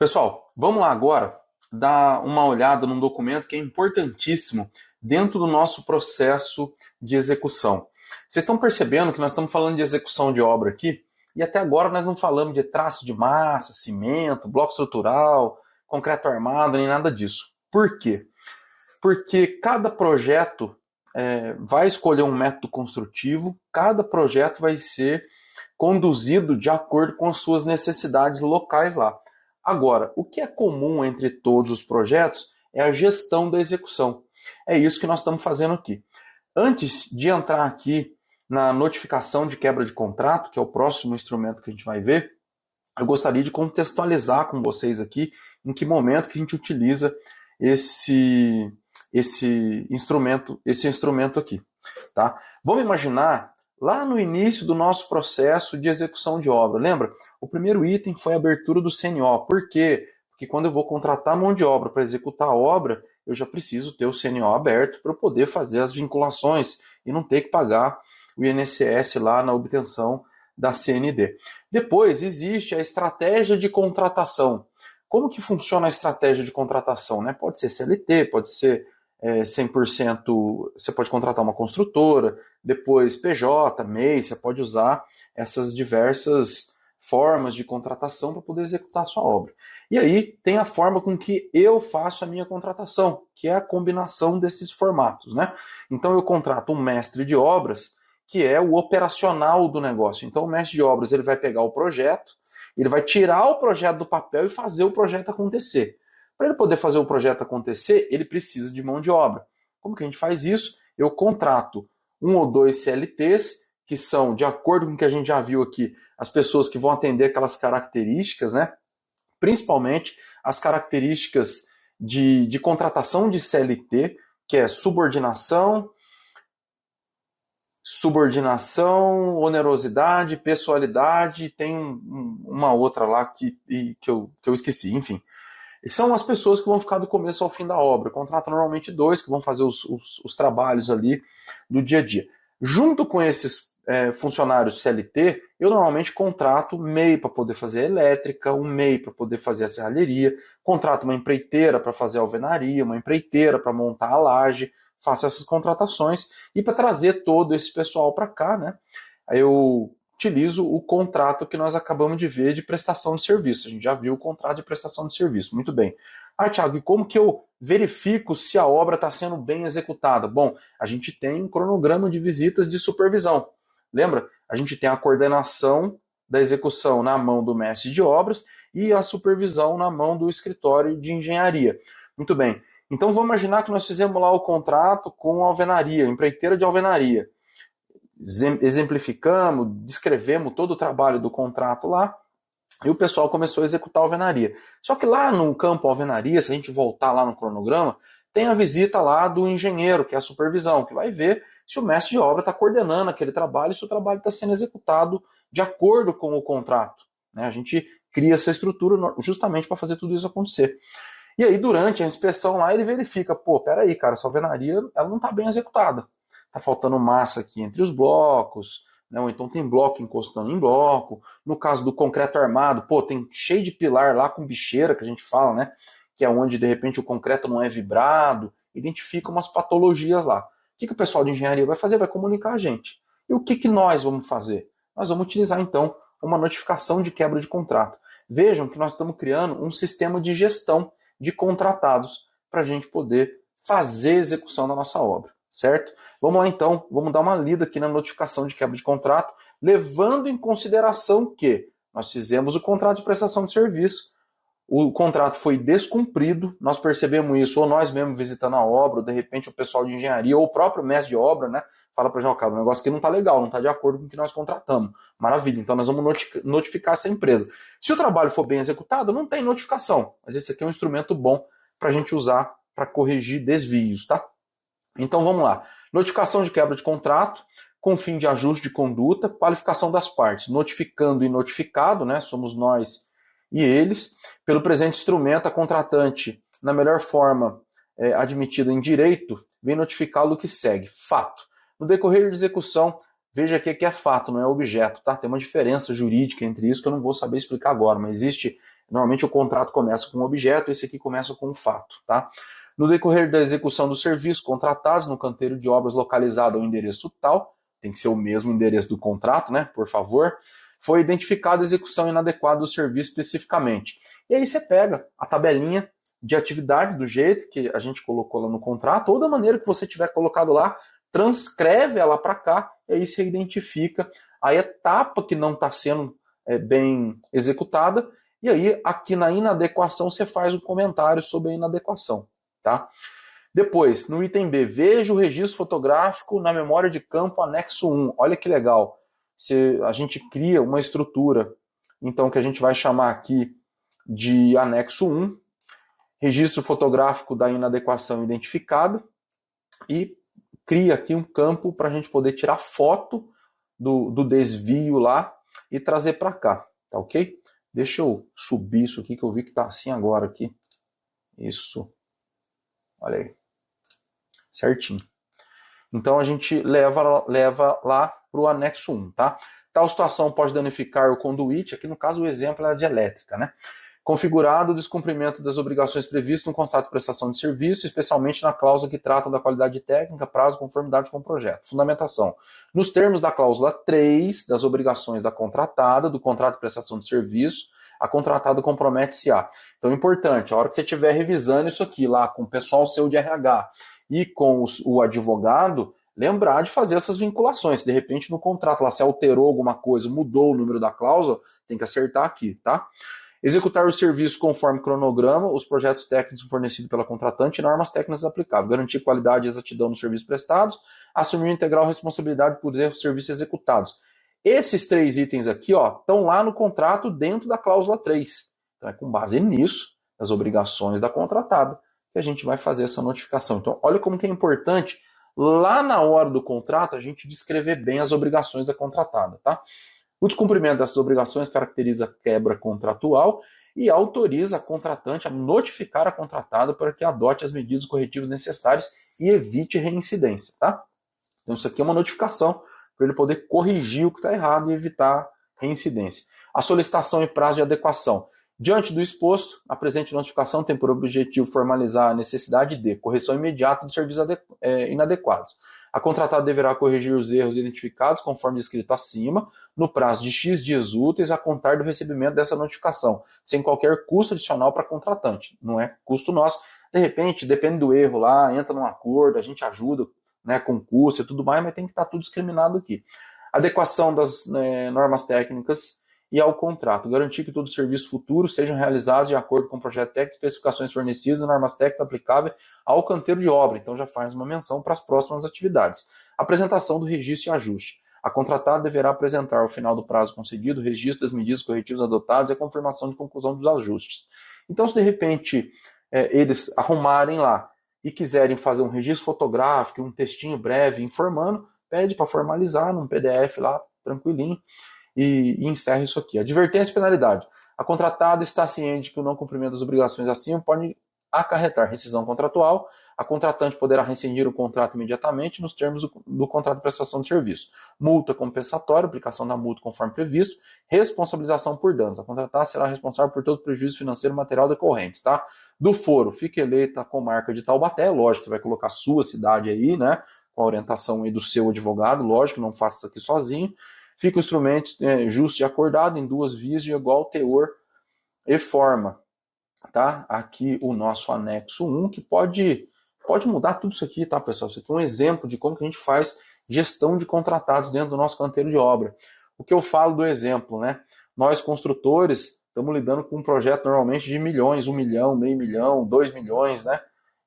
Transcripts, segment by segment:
Pessoal, vamos lá agora dar uma olhada num documento que é importantíssimo dentro do nosso processo de execução. Vocês estão percebendo que nós estamos falando de execução de obra aqui e até agora nós não falamos de traço de massa, cimento, bloco estrutural, concreto armado, nem nada disso. Por quê? Porque cada projeto vai escolher um método construtivo, cada projeto vai ser conduzido de acordo com as suas necessidades locais lá. Agora, o que é comum entre todos os projetos é a gestão da execução. É isso que nós estamos fazendo aqui. Antes de entrar aqui na notificação de quebra de contrato, que é o próximo instrumento que a gente vai ver, eu gostaria de contextualizar com vocês aqui em que momento que a gente utiliza esse instrumento aqui. Tá? Vamos imaginar lá no início do nosso processo de execução de obra. Lembra? O primeiro item foi a abertura do CNO. Por quê? Porque quando eu vou contratar mão de obra para executar a obra, eu já preciso ter o CNO aberto para poder fazer as vinculações e não ter que pagar o INSS lá na obtenção da CND. Depois existe a estratégia de contratação. Como que funciona a estratégia de contratação? Né? Pode ser CLT, pode ser 100%, você pode contratar uma construtora, depois PJ, MEI, você pode usar essas diversas formas de contratação para poder executar a sua obra. E aí tem a forma com que eu faço a minha contratação, que é a combinação desses formatos. Né? Então eu contrato um mestre de obras, que é o operacional do negócio. Então o mestre de obras ele vai pegar o projeto, ele vai tirar o projeto do papel e fazer o projeto acontecer. Para ele poder fazer o projeto acontecer, ele precisa de mão de obra. Como que a gente faz isso? Eu contrato 1 ou 2 CLTs, que são, de acordo com o que a gente já viu aqui, as pessoas que vão atender aquelas características, né? Principalmente as características de contratação de CLT, que é subordinação, onerosidade, pessoalidade, tem uma outra lá que eu esqueci, enfim. São as pessoas que vão ficar do começo ao fim da obra. Contrata normalmente 2 que vão fazer os trabalhos ali do dia a dia. Junto com esses funcionários CLT, eu normalmente contrato MEI para poder fazer a elétrica, um MEI para poder fazer a serralheria, contrato uma empreiteira para fazer a alvenaria, uma empreiteira para montar a laje, faço essas contratações e para trazer todo esse pessoal para cá, né? Eu utilizo o contrato que nós acabamos de ver de prestação de serviço. A gente já viu o contrato de prestação de serviço. Muito bem. Thiago, e como que eu verifico se a obra está sendo bem executada? Bom, a gente tem um cronograma de visitas de supervisão. Lembra? A gente tem a coordenação da execução na mão do mestre de obras e a supervisão na mão do escritório de engenharia. Muito bem. Então vamos imaginar que nós fizemos lá o contrato com a alvenaria, empreiteira de alvenaria. Exemplificamos, descrevemos todo o trabalho do contrato lá e o pessoal começou a executar a alvenaria. Só que lá no campo alvenaria, se a gente voltar lá no cronograma, tem a visita lá do engenheiro, que é a supervisão, que vai ver se o mestre de obra está coordenando aquele trabalho e se o trabalho está sendo executado de acordo com o contrato. A gente cria essa estrutura justamente para fazer tudo isso acontecer. E aí, durante a inspeção lá, ele verifica, peraí, cara, essa alvenaria ela não está bem executada. Está faltando massa aqui entre os blocos, né? Ou então tem bloco encostando em bloco. No caso do concreto armado, tem cheio de pilar lá com bicheira, que a gente fala, né? Que é onde, de repente, o concreto não é vibrado. Identifica umas patologias lá. O que o pessoal de engenharia vai fazer? Vai comunicar a gente. E o que nós vamos fazer? Nós vamos utilizar, então, uma notificação de quebra de contrato. Vejam que nós estamos criando um sistema de gestão de contratados para a gente poder fazer a execução da nossa obra, certo? Vamos lá então, vamos dar uma lida aqui na notificação de quebra de contrato, levando em consideração que nós fizemos o contrato de prestação de serviço, o contrato foi descumprido, nós percebemos isso, ou nós mesmos visitando a obra, ou de repente o pessoal de engenharia, ou o próprio mestre de obra, né? Fala para a gente, cara, o negócio aqui não está legal, não está de acordo com o que nós contratamos. Maravilha, então nós vamos notificar essa empresa. Se o trabalho for bem executado, não tem notificação, mas esse aqui é um instrumento bom para a gente usar para corrigir desvios, tá? Então vamos lá. Notificação de quebra de contrato, com fim de ajuste de conduta, qualificação das partes, notificando e notificado, né? Somos nós e eles. Pelo presente instrumento, a contratante, na melhor forma admitida em direito, vem notificá-lo que segue. Fato. No decorrer de execução, veja aqui que é fato, não é objeto, tá? Tem uma diferença jurídica entre isso que eu não vou saber explicar agora, mas existe Normalmente o contrato começa com um objeto, esse aqui começa com um fato, tá? No decorrer da execução dos serviços contratados no canteiro de obras localizado ao endereço tal, tem que ser o mesmo endereço do contrato, né, por favor, foi identificada a execução inadequada do serviço especificamente. E aí você pega a tabelinha de atividade do jeito que a gente colocou lá no contrato, ou da maneira que você tiver colocado lá, transcreve ela para cá, e aí você identifica a etapa que não está sendo bem executada, e aí aqui na inadequação você faz um comentário sobre a inadequação. Tá? Depois, no item B, veja o registro fotográfico na memória de campo anexo 1. Olha que legal. A gente cria uma estrutura, então, que a gente vai chamar aqui de anexo 1, registro fotográfico da inadequação identificada, e cria aqui um campo para a gente poder tirar foto do desvio lá e trazer para cá, tá ok? Deixa eu subir isso aqui, que eu vi que está assim agora aqui. Isso. Olha aí. Certinho. Então a gente leva lá para o anexo 1, tá? Tal situação pode danificar o conduíte, aqui no caso o exemplo era de elétrica, né? Configurado o descumprimento das obrigações previstas no contrato de prestação de serviço, especialmente na cláusula que trata da qualidade técnica, prazo, conformidade com o projeto. Fundamentação. Nos termos da cláusula 3 das obrigações da contratada, do contrato de prestação de serviço, a contratada compromete-se a. Então é importante, a hora que você estiver revisando isso aqui lá com o pessoal seu de RH e com o advogado, lembrar de fazer essas vinculações. Se de repente no contrato lá se alterou alguma coisa, mudou o número da cláusula, tem que acertar aqui, tá? Executar o serviço conforme cronograma, os projetos técnicos fornecidos pela contratante e normas técnicas aplicáveis. Garantir qualidade e exatidão nos serviços prestados. Assumir integral responsabilidade por erros de serviços executados. Esses 3 itens aqui estão lá no contrato dentro da cláusula 3. Então é com base nisso, nas obrigações da contratada, que a gente vai fazer essa notificação. Então olha como que é importante, lá na hora do contrato, a gente descrever bem as obrigações da contratada, tá? O descumprimento dessas obrigações caracteriza a quebra contratual e autoriza a contratante a notificar a contratada para que adote as medidas corretivas necessárias e evite reincidência, tá? Então isso aqui é uma notificação para ele poder corrigir o que está errado e evitar reincidência. A solicitação e prazo de adequação. Diante do exposto, a presente notificação tem por objetivo formalizar a necessidade de correção imediata dos serviços inadequados. A contratada deverá corrigir os erros identificados, conforme descrito acima, no prazo de X dias úteis a contar do recebimento dessa notificação, sem qualquer custo adicional para a contratante. Não é custo nosso. De repente, depende do erro lá, entra num acordo, a gente ajuda, né, com custo e tudo mais, mas tem que estar tudo discriminado aqui. Adequação das normas técnicas e ao contrato. Garantir que todos os serviços futuros sejam realizados de acordo com o projeto técnico, especificações fornecidas e normas técnicas aplicáveis ao canteiro de obra. Então já faz uma menção para as próximas atividades. Apresentação do registro e ajuste. A contratada deverá apresentar ao final do prazo concedido o registro das medidas corretivas adotadas e a confirmação de conclusão dos ajustes. Então se de repente eles arrumarem lá e quiserem fazer um registro fotográfico, um textinho breve informando, pede para formalizar num PDF lá, tranquilinho, e encerra isso aqui. Advertência e penalidade. A contratada está ciente que o não cumprimento das obrigações acima pode acarretar rescisão contratual. A contratante poderá rescindir o contrato imediatamente nos termos do contrato de prestação de serviço. Multa compensatória, aplicação da multa conforme previsto. Responsabilização por danos. A contratada será responsável por todo prejuízo financeiro e material decorrentes, tá? Do foro, fica eleita com marca de Taubaté. Lógico, você vai colocar a sua cidade aí, né? Com a orientação aí do seu advogado. Lógico, não faça isso aqui sozinho. Fica o instrumento justo e acordado em 2 vias de igual teor e forma. Tá? Aqui o nosso anexo 1, que pode mudar tudo isso aqui, tá, pessoal? Isso aqui é um exemplo de como que a gente faz gestão de contratados dentro do nosso canteiro de obra. O que eu falo do exemplo, né? Nós, construtores, estamos lidando com um projeto normalmente de milhões, 1 milhão, meio milhão, 2 milhões, né?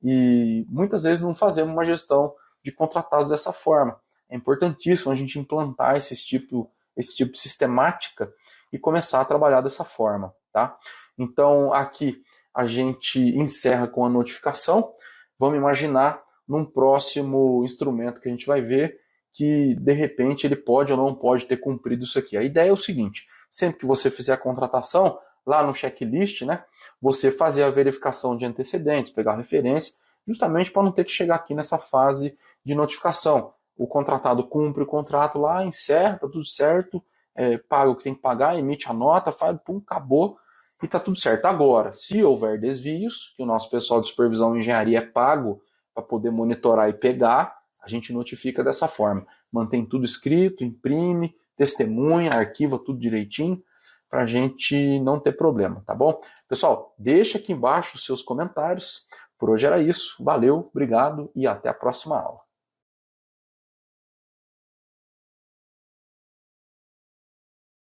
E muitas vezes não fazemos uma gestão de contratados dessa forma. É importantíssimo a gente implantar esse tipo de sistemática e começar a trabalhar dessa forma, tá? Então, aqui a gente encerra com a notificação. Vamos imaginar num próximo instrumento que a gente vai ver que, de repente, ele pode ou não pode ter cumprido isso aqui. A ideia é o seguinte, sempre que você fizer a contratação, lá no checklist, né, você fazer a verificação de antecedentes, pegar a referência, justamente para não ter que chegar aqui nessa fase de notificação. O contratado cumpre o contrato lá, encerra, tá tudo certo, paga o que tem que pagar, emite a nota, faz, pum, acabou. e está tudo certo. Agora, se houver desvios, que o nosso pessoal de supervisão e engenharia é pago para poder monitorar e pegar, a gente notifica dessa forma. Mantém tudo escrito, imprime, testemunha, arquiva tudo direitinho, para a gente não ter problema, tá bom? Pessoal, deixa aqui embaixo os seus comentários. Por hoje era isso. Valeu, obrigado e até a próxima aula.